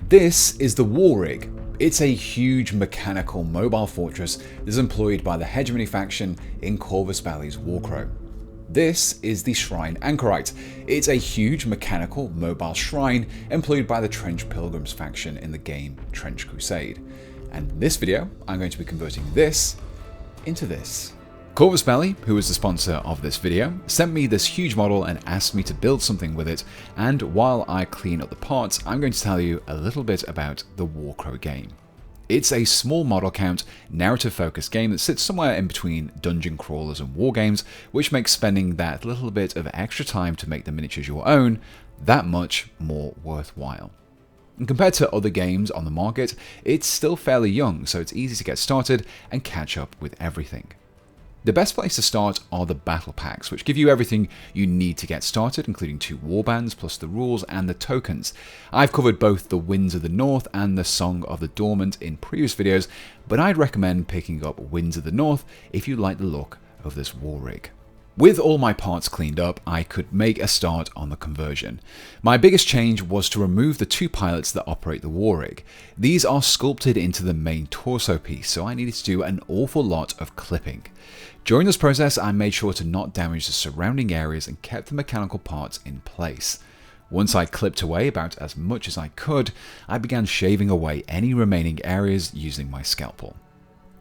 This is the War Rig. It's a huge mechanical mobile fortress that is employed by the hegemony faction in Corvus Belli's Warcrow. This is the Shrine Anchorite. It's a huge mechanical mobile shrine employed by the Trench Pilgrims faction in the game Trench Crusade. And in this video, I'm going to be converting this into this. Corvus Belli, who is the sponsor of this video, sent me this huge model and asked me to build something with it, and while I clean up the parts, I'm going to tell you a little bit about the Warcrow game. It's a small model count, narrative focused game that sits somewhere in between dungeon crawlers and war games, which makes spending that little bit of extra time to make the miniatures your own that much more worthwhile. And compared to other games on the market, it's still fairly young, so it's easy to get started and catch up with everything. The best place to start are the battle packs, which give you everything you need to get started, including 2 warbands, plus the rules and the tokens. I've covered both the Winds of the North and the Song of the Dormant in previous videos, but I'd recommend picking up Winds of the North if you like the look of this war rig. With all my parts cleaned up, I could make a start on the conversion. My biggest change was to remove the 2 pilots that operate the war rig. These are sculpted into the main torso piece, so I needed to do an awful lot of clipping. During this process, I made sure to not damage the surrounding areas and kept the mechanical parts in place. Once I clipped away about as much as I could, I began shaving away any remaining areas using my scalpel.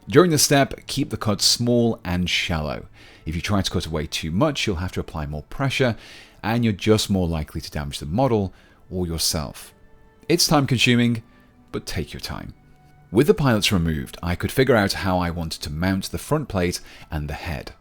During this step, keep the cuts small and shallow. If you try to cut away too much, you'll have to apply more pressure, and you're just more likely to damage the model or yourself. It's time consuming, but take your time. With the pilots removed, I could figure out how I wanted to mount the front plate and the head.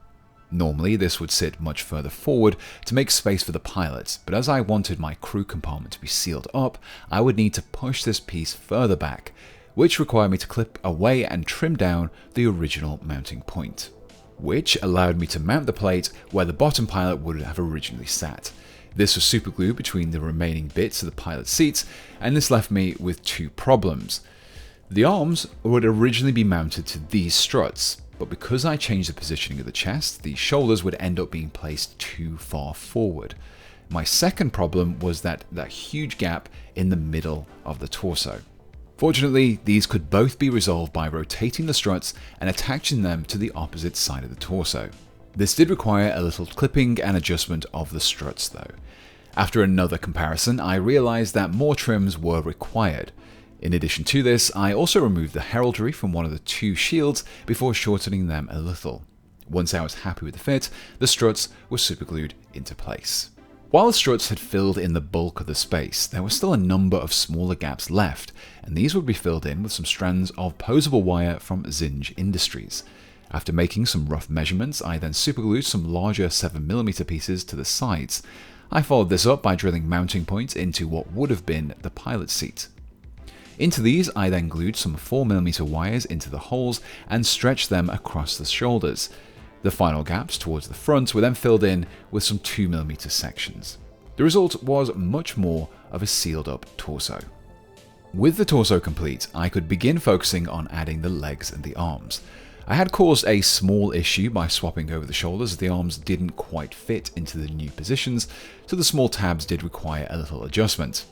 Normally, this would sit much further forward to make space for the pilots, but as I wanted my crew compartment to be sealed up, I would need to push this piece further back, which required me to clip away and trim down the original mounting point, which allowed me to mount the plate where the bottom pilot would have originally sat. This was superglued between the remaining bits of the pilot seats, and this left me with 2 problems. The arms would originally be mounted to these struts, but because I changed the positioning of the chest, the shoulders would end up being placed too far forward. My second problem was that huge gap in the middle of the torso. Fortunately, these could both be resolved by rotating the struts and attaching them to the opposite side of the torso. This did require a little clipping and adjustment of the struts though. After another comparison, I realized that more trims were required. In addition to this, I also removed the heraldry from one of the 2 shields before shortening them a little. Once I was happy with the fit, the struts were superglued into place. While the struts had filled in the bulk of the space, there were still a number of smaller gaps left, and these would be filled in with some strands of posable wire from Zinj Industries. After making some rough measurements, I then superglued some larger 7mm pieces to the sides. I followed this up by drilling mounting points into what would have been the pilot seat. Into these, I then glued some 4mm wires into the holes and stretched them across the shoulders. The final gaps towards the front were then filled in with some 2mm sections. The result was much more of a sealed up torso. With the torso complete, I could begin focusing on adding the legs and the arms. I had caused a small issue by swapping over the shoulders as the arms didn't quite fit into the new positions, so the small tabs did require a little adjustment.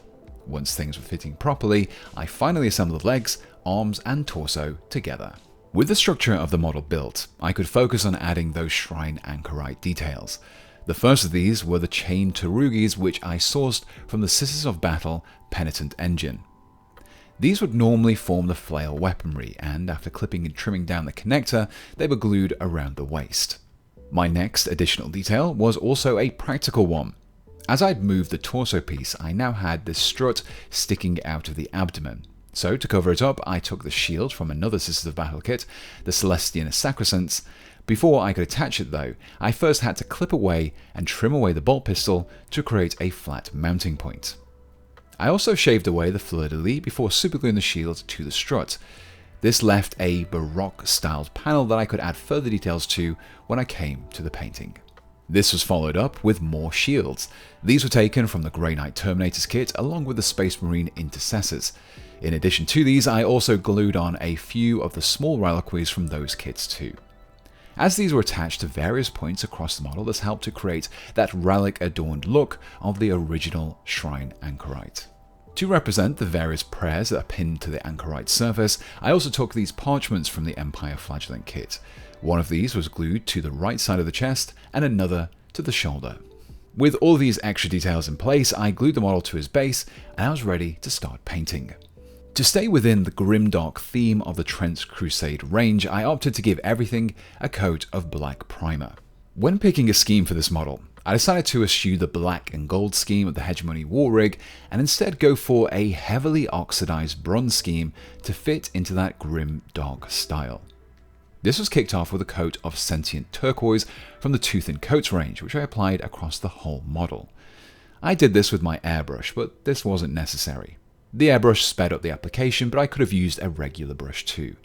Once things were fitting properly, I finally assembled the legs, arms and torso together. With the structure of the model built, I could focus on adding those Shrine Anchorite details. The first of these were the chained Tarugis, which I sourced from the Sisters of Battle Penitent engine. These would normally form the flail weaponry, and after clipping and trimming down the connector, they were glued around the waist. My next additional detail was also a practical one. As I'd moved the torso piece, I now had this strut sticking out of the abdomen. So to cover it up, I took the shield from another Sisters of Battle kit, the Celestian Sacrosancts. Before I could attach it though, I first had to clip away and trim away the bolt pistol to create a flat mounting point. I also shaved away the fleur-de-lis before supergluing the shield to the strut. This left a Baroque-styled panel that I could add further details to when I came to the painting. This was followed up with more shields. These were taken from the Grey Knight Terminator's kit along with the Space Marine Intercessors. In addition to these, I also glued on a few of the small reliquaries from those kits too. As these were attached to various points across the model, this helped to create that relic-adorned look of the original Shrine Anchorite. To represent the various prayers that are pinned to the Anchorite surface, I also took these parchments from the Empire Flagellant kit. One of these was glued to the right side of the chest and another to the shoulder. With all these extra details in place, I glued the model to his base and I was ready to start painting. To stay within the grimdark theme of the Trench Crusade range, I opted to give everything a coat of black primer. When picking a scheme for this model, I decided to eschew the black and gold scheme of the Hegemony War Rig and instead go for a heavily oxidized bronze scheme to fit into that grim dark style. This was kicked off with a coat of Sentient Turquoise from the Tooth and Coats range, which I applied across the whole model. I did this with my airbrush, but this wasn't necessary. The airbrush sped up the application, but I could have used a regular brush too.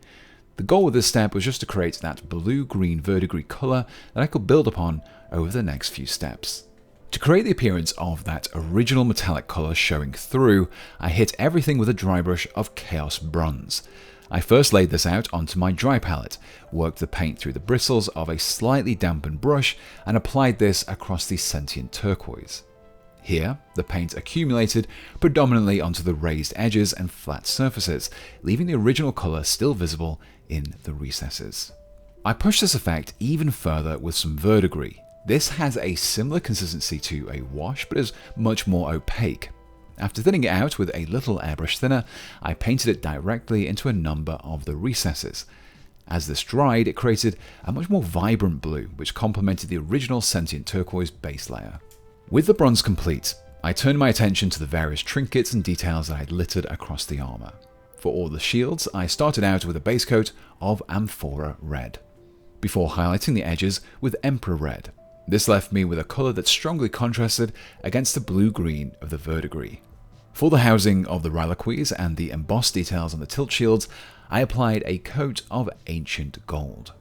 The goal with this step was just to create that blue-green verdigris colour that I could build upon over the next few steps. To create the appearance of that original metallic colour showing through, I hit everything with a dry brush of Chaos Bronze. I first laid this out onto my dry palette, worked the paint through the bristles of a slightly dampened brush, and applied this across the Sentient Turquoise. Here, the paint accumulated predominantly onto the raised edges and flat surfaces, leaving the original colour still visible in the recesses. I pushed this effect even further with some verdigris. This has a similar consistency to a wash, but is much more opaque. After thinning it out with a little airbrush thinner, I painted it directly into a number of the recesses. As this dried, it created a much more vibrant blue, which complemented the original Sentient Turquoise base layer. With the bronze complete, I turned my attention to the various trinkets and details that I had littered across the armour. For all the shields, I started out with a base coat of Amphora Red, before highlighting the edges with Emperor Red. This left me with a colour that strongly contrasted against the blue-green of the verdigris. For the housing of the reliquaries and the embossed details on the tilt shields, I applied a coat of Ancient Gold.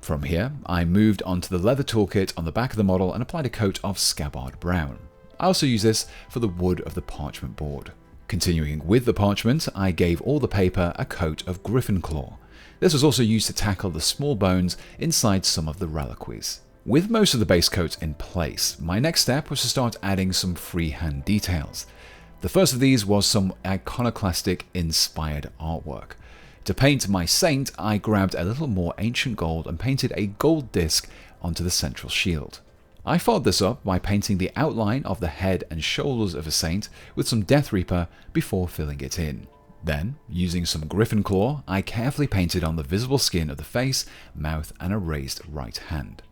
From here, I moved onto the leather toolkit on the back of the model and applied a coat of Scabbard Brown. I also use this for the wood of the parchment board. Continuing with the parchment, I gave all the paper a coat of Griffon Claw. This was also used to tackle the small bones inside some of the reliquaries. With most of the base coat in place, my next step was to start adding some freehand details. The first of these was some iconoclastic inspired artwork. To paint my saint, I grabbed a little more ancient gold and painted a gold disc onto the central shield. I followed this up by painting the outline of the head and shoulders of a saint with some Death Reaper before filling it in. Then, using some Griffon Claw, I carefully painted on the visible skin of the face, mouth, and a raised right hand.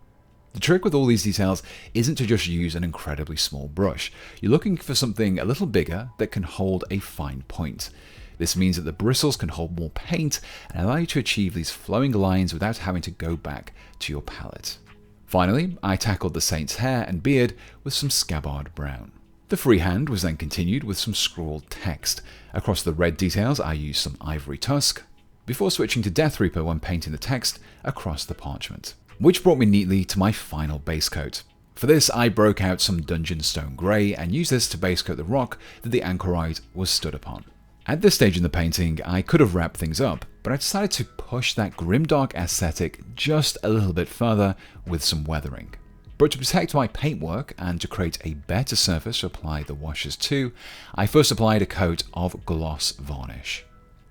The trick with all these details isn't to just use an incredibly small brush. You're looking for something a little bigger that can hold a fine point. This means that the bristles can hold more paint and allow you to achieve these flowing lines without having to go back to your palette. Finally, I tackled the saint's hair and beard with some Scabbard Brown. The freehand was then continued with some scrawled text. Across the red details, I used some Ivory Tusk, before switching to Death Reaper when painting the text across the parchment, which brought me neatly to my final base coat. For this, I broke out some Dungeon Stone Grey and used this to base coat the rock that the Anchorite was stood upon. At this stage in the painting, I could have wrapped things up, but I decided to push that grimdark aesthetic just a little bit further with some weathering. But to protect my paintwork and to create a better surface to apply the washes to, I first applied a coat of gloss varnish.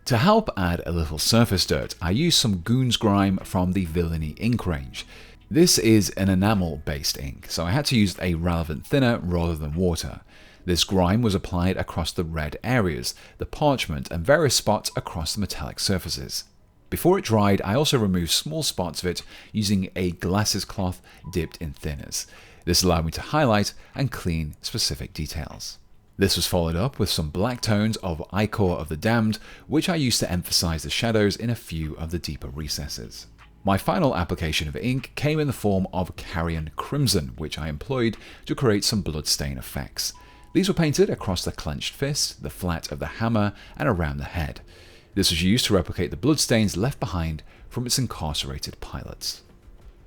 To help add a little surface dirt, I used some Goons Grime from the Villainy ink range. This is an enamel-based ink, so I had to use a relevant thinner rather than water. This grime was applied across the red areas, the parchment, and various spots across the metallic surfaces. Before it dried, I also removed small spots of it using a glasses cloth dipped in thinners. This allowed me to highlight and clean specific details. This was followed up with some black tones of Ichor of the Damned, which I used to emphasize the shadows in a few of the deeper recesses. My final application of ink came in the form of Carrion Crimson, which I employed to create some bloodstain effects. These were painted across the clenched fist, the flat of the hammer, and around the head. This was used to replicate the bloodstains left behind from its incarcerated pilots.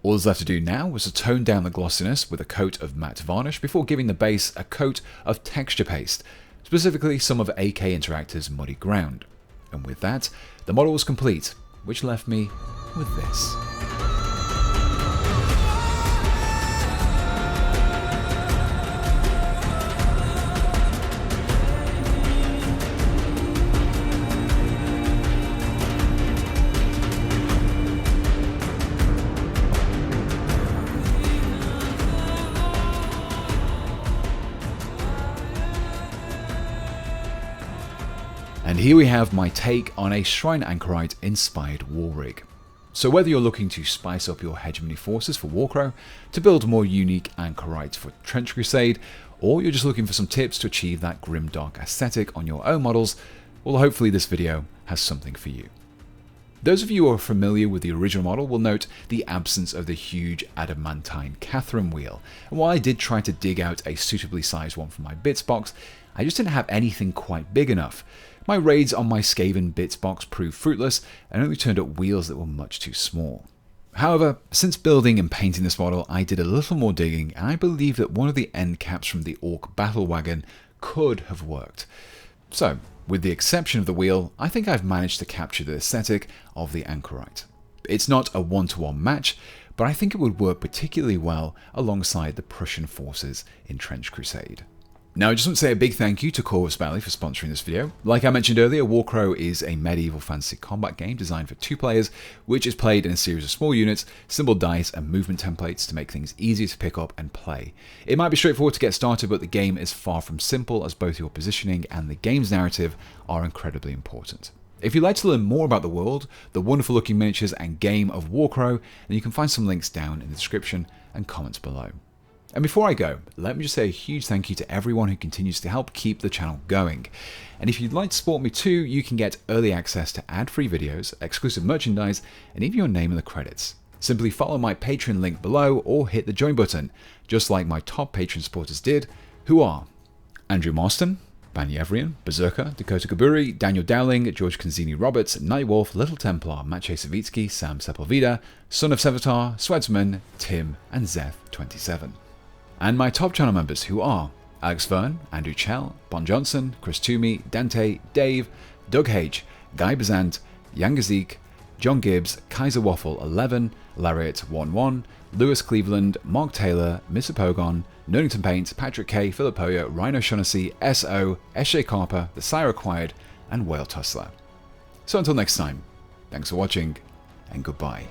All that's left to do now was to tone down the glossiness with a coat of matte varnish before giving the base a coat of texture paste, specifically some of AK Interactive's Muddy Ground. And with that, the model was complete, which left me with this. And here we have my take on a Shrine Anchorite inspired war rig. So whether you're looking to spice up your hegemony forces for Warcrow, to build more unique Anchorites for Trench Crusade, or you're just looking for some tips to achieve that grimdark aesthetic on your own models, well, hopefully this video has something for you. Those of you who are familiar with the original model will note the absence of the huge adamantine Catherine wheel, and while I did try to dig out a suitably sized one from my bits box, I just didn't have anything quite big enough. My raids on my Skaven bits box proved fruitless and only turned up wheels that were much too small. However, since building and painting this model, I did a little more digging, and I believe that one of the end caps from the Orc battle wagon could have worked. So, with the exception of the wheel, I think I've managed to capture the aesthetic of the Anchorite. It's not a one-to-one match, but I think it would work particularly well alongside the Prussian forces in Trench Crusade. Now, I just want to say a big thank you to Corvus Belli for sponsoring this video. Like I mentioned earlier, Warcrow is a medieval fantasy combat game designed for 2 players, which is played in a series of small units, simple dice, and movement templates to make things easier to pick up and play. It might be straightforward to get started, but the game is far from simple, as both your positioning and the game's narrative are incredibly important. If you'd like to learn more about the world, the wonderful looking miniatures and game of Warcrow, then you can find some links down in the description and comments below. And before I go, let me just say a huge thank you to everyone who continues to help keep the channel going. And if you'd like to support me too, you can get early access to ad-free videos, exclusive merchandise, and even your name in the credits. Simply follow my Patreon link below or hit the join button, just like my top Patreon supporters did, who are Andrew Marston, Banny Evrian, Berserker, Dakota Kaburi, Daniel Dowling, George Kanzini Roberts, Nightwolf, Little Templar, Maciej Savitsky, Sam Sepulveda, Son of Sevatar, Swedsman, Tim, and Zeth27. And my top channel members, who are Alex Verne, Andrew Chell, Bon Johnson, Chris Toomey, Dante, Dave, Doug H, Guy Bazant, Yangazik, John Gibbs, Kaiser Waffle 11, Lariat 11, Lewis Cleveland, Mark Taylor, Mr. Pogon, Nernington Paint, Patrick K, Philip Poyer, Rhino Shaughnessy, SO, SJ Carper, The Sire Acquired, and Whale Tussler. So until next time, thanks for watching, and goodbye.